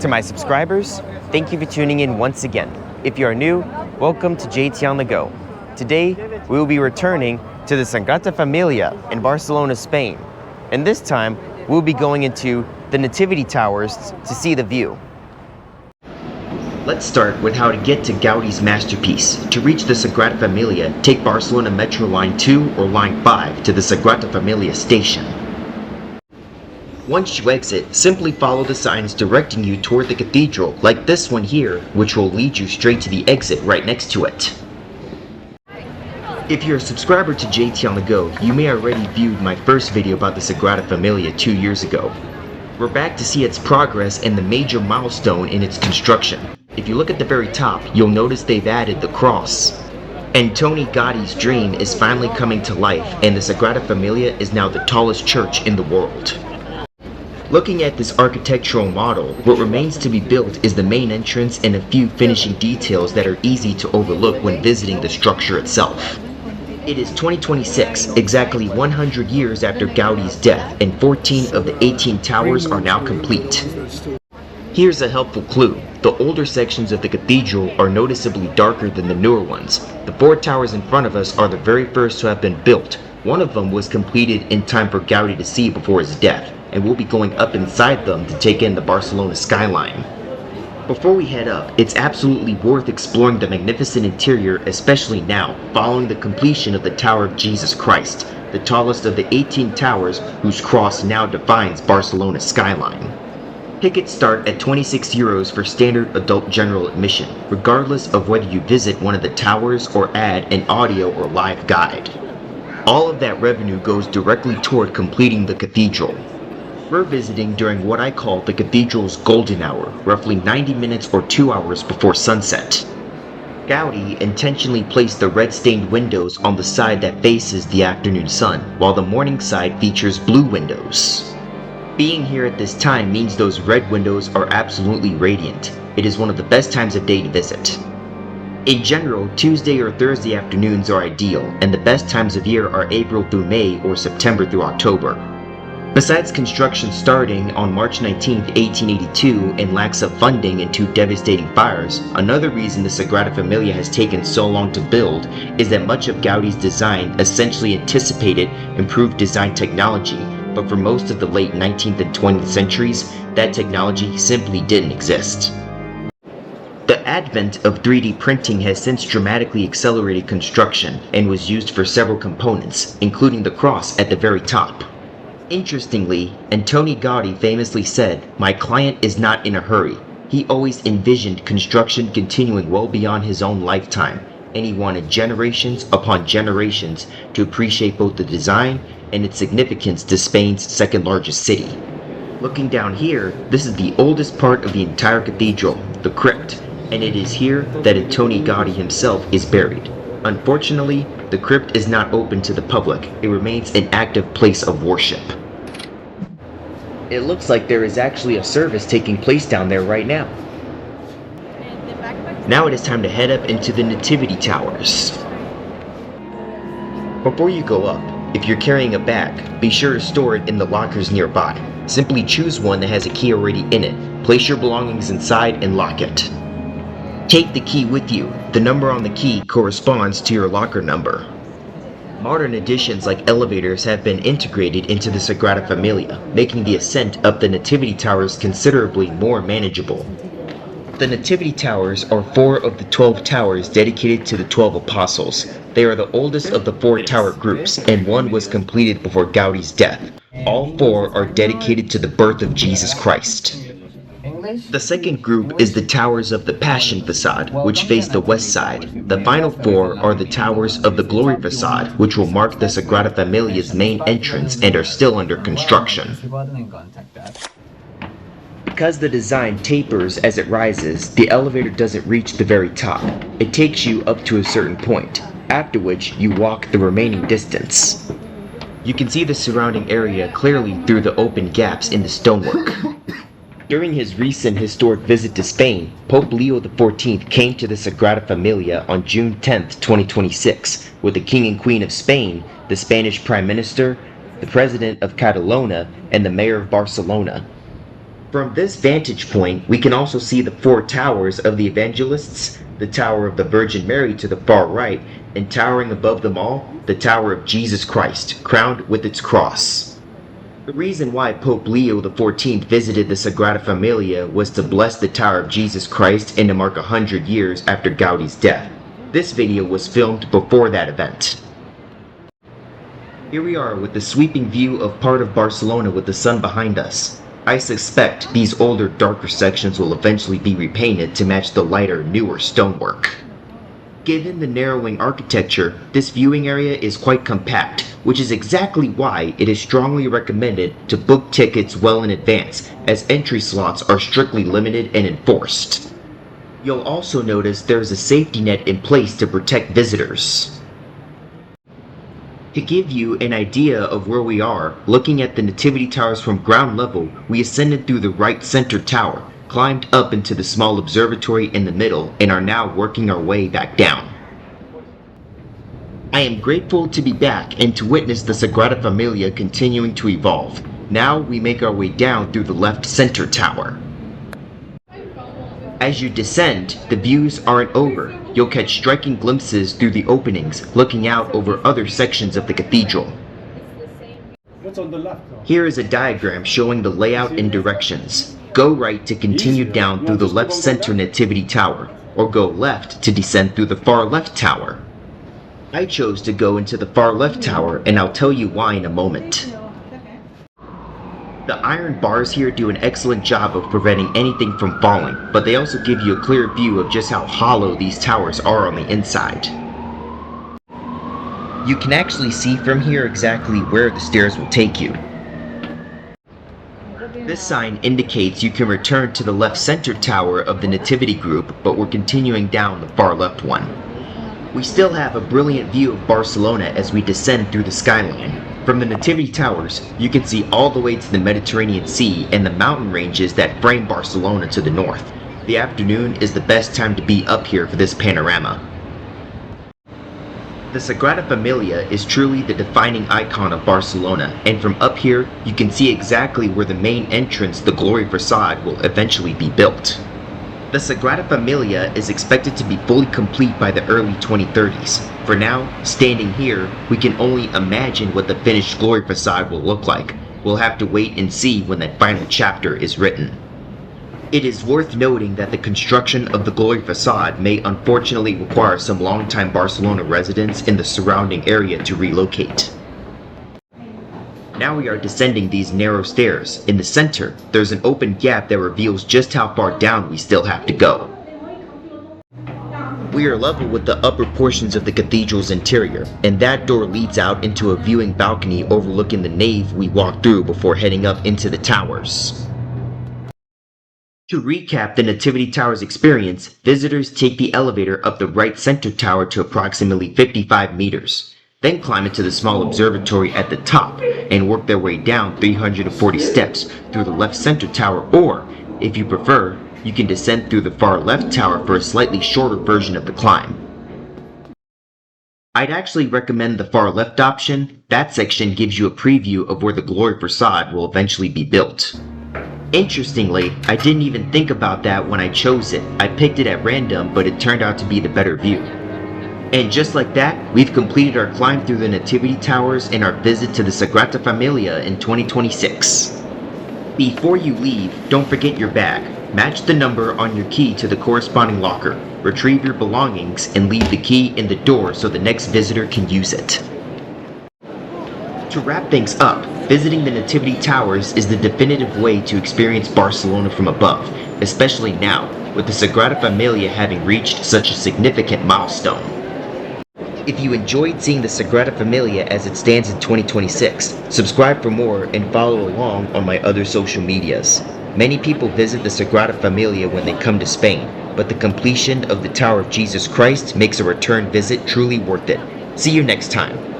To my subscribers, thank you for tuning in once again. If you are new, welcome to JT on the Go. Today, we will be returning to the Sagrada Familia in Barcelona, Spain. And this time, we'll be going into the Nativity Towers to see the view. Let's start with how to get to Gaudi's masterpiece. To reach the Sagrada Familia, take Barcelona Metro Line 2 or Line 5 to the Sagrada Familia station. Once you exit, simply follow the signs directing you toward the cathedral, like this one here, which will lead you straight to the exit right next to it. If you're a subscriber to JT on the Go, you may already viewed my first video about the Sagrada Familia 2 years ago. We're back to see its progress and the major milestone in its construction. If you look at the very top, you'll notice they've added the cross. Antoni Gaudi's dream is finally coming to life, and the Sagrada Familia is now the tallest church in the world. Looking at this architectural model, what remains to be built is the main entrance and a few finishing details that are easy to overlook when visiting the structure itself. It is 2026, exactly 100 years after Gaudi's death, and 14 of the 18 towers are now complete. Here's a helpful clue. The older sections of the cathedral are noticeably darker than the newer ones. The 4 towers in front of us are the very first to have been built. One of them was completed in time for Gaudi to see before his death, and we'll be going up inside them to take in the Barcelona skyline. Before we head up, it's absolutely worth exploring the magnificent interior, especially now, following the completion of the Tower of Jesus Christ, the tallest of the 18 towers whose cross now defines Barcelona's skyline. Tickets start at €26 for standard adult general admission, regardless of whether you visit one of the towers or add an audio or live guide. All of that revenue goes directly toward completing the cathedral. We're visiting during what I call the cathedral's golden hour, roughly 90 minutes or 2 hours before sunset. Gaudi intentionally placed the red-stained windows on the side that faces the afternoon sun, while the morning side features blue windows. Being here at this time means those red windows are absolutely radiant. It is one of the best times of day to visit. In general, Tuesday or Thursday afternoons are ideal, and the best times of year are April through May or September through October. Besides construction starting on March 19, 1882 and lacks of funding and 2 devastating fires, another reason the Sagrada Familia has taken so long to build is that much of Gaudi's design essentially anticipated improved design technology, but for most of the late 19th and 20th centuries, that technology simply didn't exist. The advent of 3D printing has since dramatically accelerated construction and was used for several components, including the cross at the very top. Interestingly, Antoni Gaudi famously said, "My client is not in a hurry." He always envisioned construction continuing well beyond his own lifetime, and he wanted generations upon generations to appreciate both the design and its significance to Spain's second largest city. Looking down here, this is the oldest part of the entire cathedral, the crypt, and it is here that Antoni Gaudi himself is buried. Unfortunately, the crypt is not open to the public. It remains an active place of worship. It looks like there is actually a service taking place down there right now. Now it is time to head up into the Nativity Towers. Before you go up, if you're carrying a bag, be sure to store it in the lockers nearby. Simply choose one that has a key already in it, place your belongings inside and lock it. Take the key with you. The number on the key corresponds to your locker number. Modern additions like elevators have been integrated into the Sagrada Familia, making the ascent up the Nativity Towers considerably more manageable. The Nativity Towers are 4 of the 12 towers dedicated to the 12 apostles. They are the oldest of the 4 tower groups, and one was completed before Gaudi's death. All 4 are dedicated to the birth of Jesus Christ. The second group is the towers of the Passion facade, which face the west side. The final 4 are the towers of the Glory facade, which will mark the Sagrada Familia's main entrance and are still under construction. Because the design tapers as it rises, the elevator doesn't reach the very top. It takes you up to a certain point, after which you walk the remaining distance. You can see the surrounding area clearly through the open gaps in the stonework. During his recent historic visit to Spain, Pope Leo XIV came to the Sagrada Familia on June 10, 2026, with the King and Queen of Spain, the Spanish Prime Minister, the President of Catalonia, and the Mayor of Barcelona. From this vantage point, we can also see the four towers of the evangelists, the Tower of the Virgin Mary to the far right, and towering above them all, the Tower of Jesus Christ, crowned with its cross. The reason why Pope Leo XIV visited the Sagrada Familia was to bless the Tower of Jesus Christ and to mark 100 years after Gaudi's death. This video was filmed before that event. Here we are with the sweeping view of part of Barcelona with the sun behind us. I suspect these older, darker sections will eventually be repainted to match the lighter, newer stonework. Given the narrowing architecture, this viewing area is quite compact, which is exactly why it is strongly recommended to book tickets well in advance, as entry slots are strictly limited and enforced. You'll also notice there is a safety net in place to protect visitors. To give you an idea of where we are, looking at the Nativity Towers from ground level, we ascended through the right center tower, climbed up into the small observatory in the middle, and are now working our way back down. I am grateful to be back and to witness the Sagrada Familia continuing to evolve. Now we make our way down through the left center tower. As you descend, the views aren't over. You'll catch striking glimpses through the openings, looking out over other sections of the cathedral. What's on the left? Here is a diagram showing the layout and directions. Go right to continue down through the left center Nativity Tower, or go left to descend through the far left tower. I chose to go into the far left tower, and I'll tell you why in a moment. The iron bars here do an excellent job of preventing anything from falling, but they also give you a clear view of just how hollow these towers are on the inside. You can actually see from here exactly where the stairs will take you. This sign indicates you can return to the left center tower of the Nativity group, but we're continuing down the far left one. We still have a brilliant view of Barcelona as we descend through the skyline. From the Nativity Towers, you can see all the way to the Mediterranean Sea and the mountain ranges that frame Barcelona to the north. The afternoon is the best time to be up here for this panorama. The Sagrada Familia is truly the defining icon of Barcelona, and from up here, you can see exactly where the main entrance, the Glory Facade, will eventually be built. The Sagrada Familia is expected to be fully complete by the early 2030s. For now, standing here, we can only imagine what the finished Glory Facade will look like. We'll have to wait and see when that final chapter is written. It is worth noting that the construction of the Glory Facade may unfortunately require some longtime Barcelona residents in the surrounding area to relocate. Now we are descending these narrow stairs. In the center, there's an open gap that reveals just how far down we still have to go. We are level with the upper portions of the cathedral's interior, and that door leads out into a viewing balcony overlooking the nave we walked through before heading up into the towers. To recap the Nativity Towers experience, visitors take the elevator up the right center tower to approximately 55 meters. Then climb into the small observatory at the top and work their way down 340 steps through the left center tower, or, if you prefer, you can descend through the far left tower for a slightly shorter version of the climb. I'd actually recommend the far left option. That section gives you a preview of where the Glory Facade will eventually be built. Interestingly, I didn't even think about that when I chose it. I picked it at random, but it turned out to be the better view. And just like that, we've completed our climb through the Nativity Towers and our visit to the Sagrada Familia in 2026. Before you leave, don't forget your bag. Match the number on your key to the corresponding locker. Retrieve your belongings and leave the key in the door so the next visitor can use it. To wrap things up, visiting the Nativity Towers is the definitive way to experience Barcelona from above, especially now, with the Sagrada Familia having reached such a significant milestone. If you enjoyed seeing the Sagrada Familia as it stands in 2026, subscribe for more and follow along on my other social medias. Many people visit the Sagrada Familia when they come to Spain, but the completion of the Tower of Jesus Christ makes a return visit truly worth it. See you next time.